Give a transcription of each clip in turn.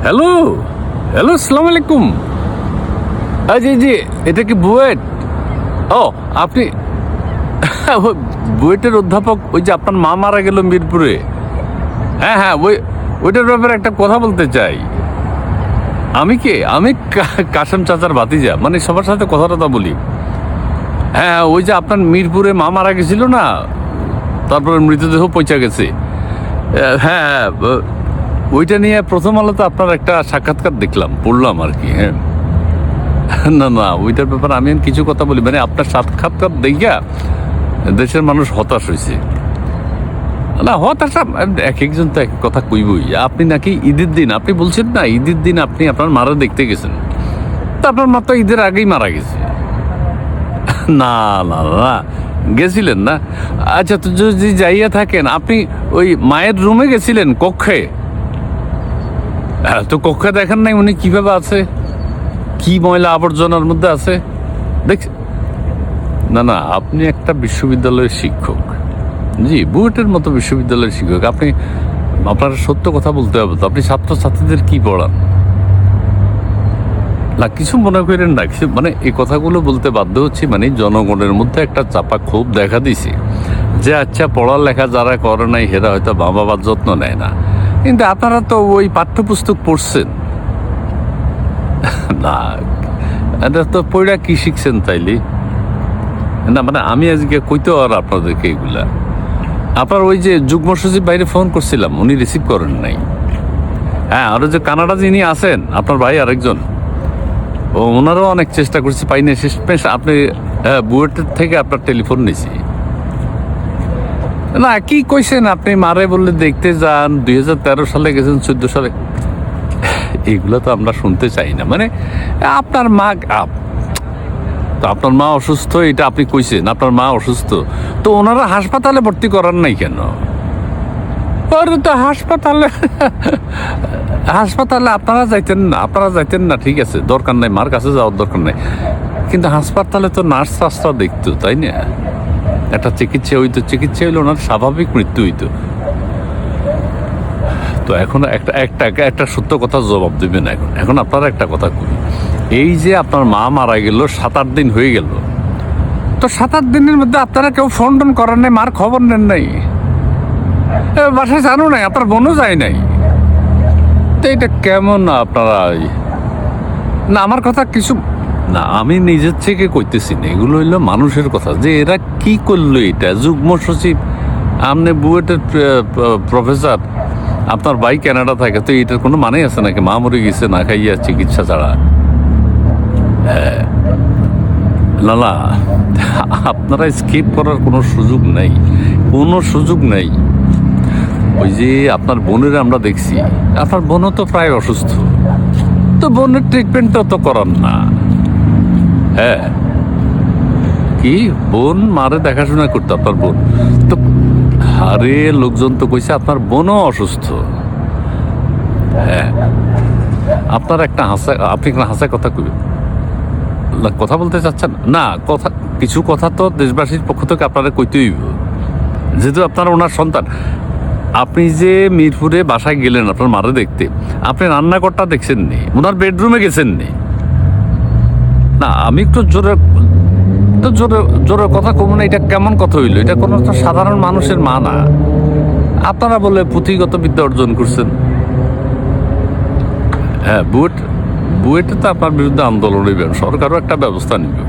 Hello, hello, আসসালামু আলাইকুম। জি জি, এটা কি বুয়েট? ও, আপনি ওই বুয়েটের অধ্যাপক, ওই যে আপনার মা মারা গেল মিরপুরে। হ্যাঁ হ্যাঁ, ওইটার ব্যাপারে একটা কথা বলতে চাই। আমি কাশেম চাচার ভাতিজা, মানে সবার সাথে কথা টথা বলি। হ্যাঁ হ্যাঁ, ওই যে আপনার মিরপুরে মা মারা গেছিল না, তারপরে মৃতদেহ পৌঁছা গেছে। হ্যাঁ হ্যাঁ, ওইটা নিয়ে প্রথম আলোতে আপনার একটা সাক্ষাৎকার দেখলাম, পড়লাম আর কি। হ্যাঁ, না না, ওইটার ব্যাপারে আমি আর কিছু কথা বলি, মানে আপনার সাক্ষাৎকার দেখিয়া দেশের মানুষ হতাশ হয়েছে। না, হতাশা এক একজন তো এক কথা কইবই। আপনি নাকি ঈদের দিন, আপনি বলছেন না ঈদের দিন আপনি আপনার মারা দেখতে গেছেন, তা আপনার মা তো ঈদের আগেই মারা গেছে। না না না, গেছিলেন না? আচ্ছা, তো যদি যাইয়া থাকেন, আপনি ওই মায়ের রুমে গেছিলেন, কক্ষে? হ্যাঁ, তো কক্ষে দেখেন নাই উনি কিভাবে আছে, কি ময়লা আবর্জনার মধ্যে আছে দেখ। না না, আপনি একটা বিশ্ববিদ্যালয়ের শিক্ষক, জি, বুয়েটের মতো বিশ্ববিদ্যালয়ের শিক্ষক। আপনার সত্য কথা বলতে হবে তো, আপনি ছাত্রছাত্রীদের কি পড়ান? না, কিছু মনে করেন না, কিছু মানে এই কথাগুলো বলতে বাধ্য হচ্ছি, মানে জনগণের মধ্যে একটা চাপা ক্ষোভ দেখা দিছে যে আচ্ছা, পড়ালেখা যারা করে নাই হেরা হয়তো মা বাবার যত্ন নেয় না, কিন্তু আপনারা তো ওই পাঠ্যপুস্তক পড়ছেন না। এটা তো পড়া কি শিখছেন তাইলে? না মানে আমি আজকে কইতে আর আপনাদেরকে এগুলা। আপনার ওই যে যুগ্ম সচিব বাইরে ফোন করছিলাম, উনি রিসিভ করেন নাই। হ্যাঁ, আর যে কানাডা যিনি আছেন আপনার ভাই আরেকজন, ওনারও অনেক চেষ্টা করছি, পাইনি। শেষমেশ আপনি বুয়েটের থেকে আপনার টেলিফোন নিয়েছি। না, কি কইছেন আপনি মারে বললে দেখতে যান, 2013 সালে গেছেন, 14 সালে, এগুলো তো আমরা শুনতে চাই না। মানে আপনার মা, তো আপনার মা অসুস্থ, এটা আপনি কইছেন আপনার মা অসুস্থ, তো ওনারা হাসপাতালে ভর্তি করার নাই কেন? আরে তো হাসপাতালে হাসপাতালে আপনারা যাইতেন না, ঠিক আছে, দরকার নাই, মার কাছে যাওয়ার দরকার নাই, কিন্তু হাসপাতালে তো নার্স টার্সরা দেখতো, তাই না? একটা চিকিৎসা হইতো, চিকিৎসা হইলে ওনার স্বাভাবিক মৃত্যু হইতো। তো এখন একটা সত্য কথা জবাব দেবেন। এখন আপনারা একটা কথা কই, এই যে আপনার মা মারা গেল 7-8 দিন হয়ে গেল, তো 7-8 দিনের মধ্যে আপনারা কেউ ফোন টোন করেন নাই, মার খবর নেন নাই, বাসায় জানো নাই, আপনার বোনও যায় নাই, তো এটা কেমন আপনারা? না, আমার কথা কিছু না, আমি নিজের থেকে কইতেছি না, এগুলো হইলো মানুষের কথা, যে এরা কি করলো। এটা যুগ্ম সচিব, আপনি বুয়েটের প্রফেসর, আপনার ভাই কানাডা থাকে, তো এটার কোনো মানে আছে নাকি? মা মরে গেছে না খাইয়া চিকিৎসা ছাড়া? হ্যাঁ, না না, আপনারা স্কিপ করার কোনো সুযোগ নেই, কোনো সুযোগ নেই। ওই যে আপনার বোনের আমরা দেখছি, আপনার বোনও তো প্রায় অসুস্থ, তো বোনের ট্রিটমেন্টও তো করান না। হ্যাঁ, কি বোন মারে দেখাশোনা করতো আপনার বোন? তো আরে লোকজন তো কইছে আপনার বোনও অসুস্থ। হ্যাঁ, আপনার একটা আপনি একটা হাসা কথা কইবেন, কথা বলতে চাচ্ছেন না? কিছু কথা তো দেশবাসীর পক্ষ থেকে আপনারা কইতেই হইব, যেহেতু আপনারা ওনার সন্তান। আপনি যে মিরপুরে বাসায় গেলেন আপনার মারে দেখতে, আপনি রান্নাঘরটা দেখছেন নি, ওনার বেডরুমে গেছেন নি? না, আমি একটু জোরে জোরে কথা কম না, এটা কেমন কথা হইলো? এটা কোনো তো সাধারণ মানুষের মা না। আপনারা বলে পুঁথিগত বিদ্যা অর্জন করছেন। হ্যাঁ, বুয়েটে তো আপনার বিরুদ্ধে আন্দোলন হইবেন, সরকারও একটা ব্যবস্থা নিবে।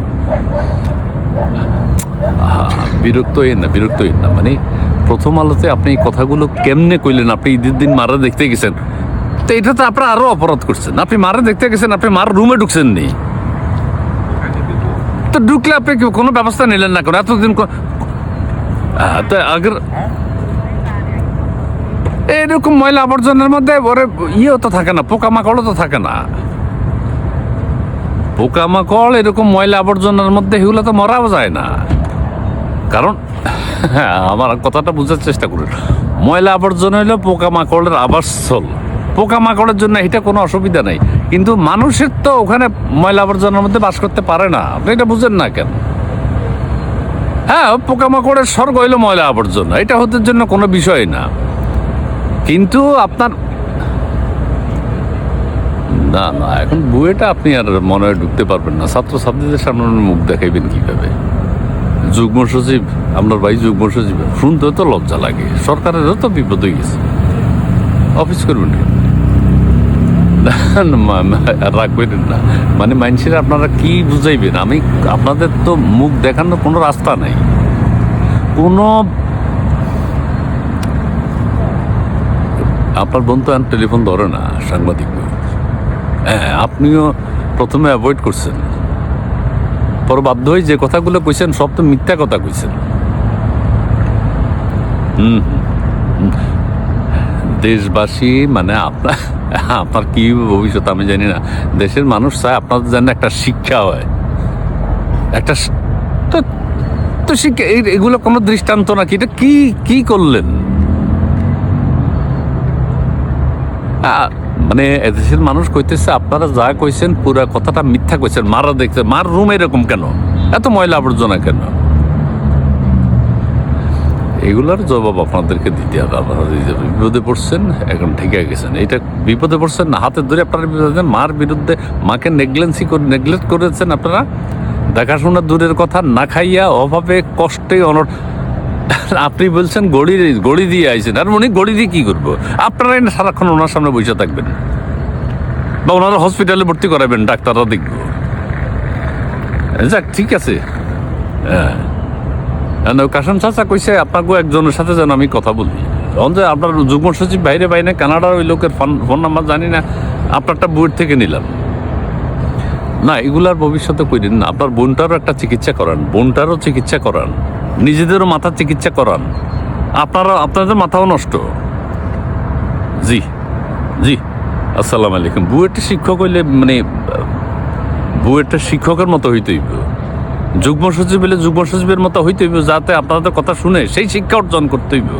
বিরক্ত হইন না, মানে প্রথম আলোতে আপনি এই কথাগুলো কেমনে কইলেন? আপনি ঈদের দিন মারা দেখতে গেছেন, তো এটা তো আপনারা আরো অপরাধ করছেন। আপনি মারা দেখতে গেছেন, আপনি মার রুমে ঢুকছেন নি, তো ঢুকলে আপনি কোনো ব্যবস্থা নিলেন না কেন এতদিন? তো আগের এরকম ময়লা আবর্জনার মধ্যে ওরে ইয়েও তো থাকে না, পোকামাকড়ও তো থাকে না। পোকামাকড় এরকম ময়লা আবর্জনার মধ্যে এগুলো তো মরাও যায় না, কারণ হ্যাঁ, আমার কথাটা বোঝার চেষ্টা করুন। ময়লা আবর্জনা হইলো পোকামাকড়ের আবাসস্থল, পোকামাকড়ের জন্য এটা কোনো অসুবিধা নেই, কিন্তু মানুষের তো ওখানে ময়লা আবর্জনার মধ্যে বাস করতে পারে না। আপনি এটা বুঝেন না কেন? হ্যাঁ, পোকামাকড়ের স্বর্গ হইলো ময়লা আবর্জনা, এটা হতে জন্য কোনো বিষয় না। কিন্তু আপনার না না, এখন বুয়েটা আপনি আর মনে হয় ঢুকতে পারবেন না। ছাত্রছাত্রীদের সামনে আপনি মুখ দেখাইবেন কিভাবে? যুগ্ম সচিব, আপনার ভাই যুগ্ম সচিব, শুনতে তো লজ্জা লাগে। সরকারেরও তো বিপদ হয়ে গেছে, অফিস করবেন কেন? রাখবেন না, মানে মানুষের আপনারা কি বুঝাইবেন? আমি আপনাদের তো মুখ দেখানোর কোনো রাস্তা নাই, কোনো। আপনার বন্ধু আর টেলিফোন ধরে না, সাংবাদিক। হ্যাঁ, আপনিও প্রথমে অ্যাভয়েড করছেন, পরে বাধ্য হয়ে যে কথাগুলো কইছেন সব তো মিথ্যা কথা কইছেন। দেশবাসী মানে আপনার কি ভবিষ্যৎ আমি জানি না। দেশের মানুষ চায় আপনাদের যেন একটা শিক্ষা হয়, একটা তো শিক্ষা। এগুলো কোনো দৃষ্টান্ত নাকি? এটা কি কি করলেন? মানে এদেশের মানুষ কইতেছে আপনারা যা কইছেন পুরা কথাটা মিথ্যা কইছেন। মারা দেখছে, মার রুম এরকম কেন, এত ময়লা আবর্জনা কেন? এগুলার জবাব আপনাদেরকে দিতে হবে। আপনারা বিপদে পড়ছেন, এখন ঠিক হয়ে গেছেন। এটা বিপদে পড়ছেন না, হাতে ধরে আপনারা বিপদে, মার বিরুদ্ধে মাকে নেগলেক্ট করেছেন আপনারা। দেখাশোনা দূরের কথা, না খাইয়া অভাবে কষ্টে আপনি বলছেন গড়ি দিয়ে আইছেন, আর উনি গড়ি দিয়ে কি করবো? আপনারা সারাক্ষণ ওনার সামনে বসে থাকবেন বা ওনারা হসপিটালে ভর্তি করাবেন, ডাক্তাররা দেখবো। যাক, ঠিক আছে। হ্যাঁ, কাশন চাচা কইছে আপনাকে একজনের সাথে যেন আমি কথা বলি। তখন যে আপনার যুগ্ম সচিব বাইরে বাইরে কানাডার ওই লোকের ফোন নাম্বার জানি না, আপনারটা বইয়ের থেকে নিলাম। না, এগুলার ভবিষ্যতে কইলেন না। আপনার বোনটারও একটা চিকিৎসা করান, বোনটারও চিকিৎসা করান, নিজেদেরও মাথার চিকিৎসা করান। আপনাদের মাথাও নষ্ট। জি জি, আসসালামু আলাইকুম। বুয়েটটা শিক্ষক হইলে মানে বুয়েটটা শিক্ষকের মতো হইতে হইব, যুগ্ম সচিব হইলে যুগ্ম সচিবের মতো হইতে হইব, যাতে আপনাদের কথা শুনে সেই শিক্ষা অর্জন করতে হইব।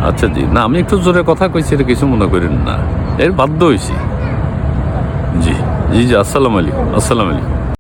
আচ্ছা জি, না আমি একটু জোরে কথা কইছি, এটা কিছু মনে করেন না, এর বাধ্য হয়েছি। জি জি জি, আসসালামু আলাইকুম, আসসালামু আলাইকুম।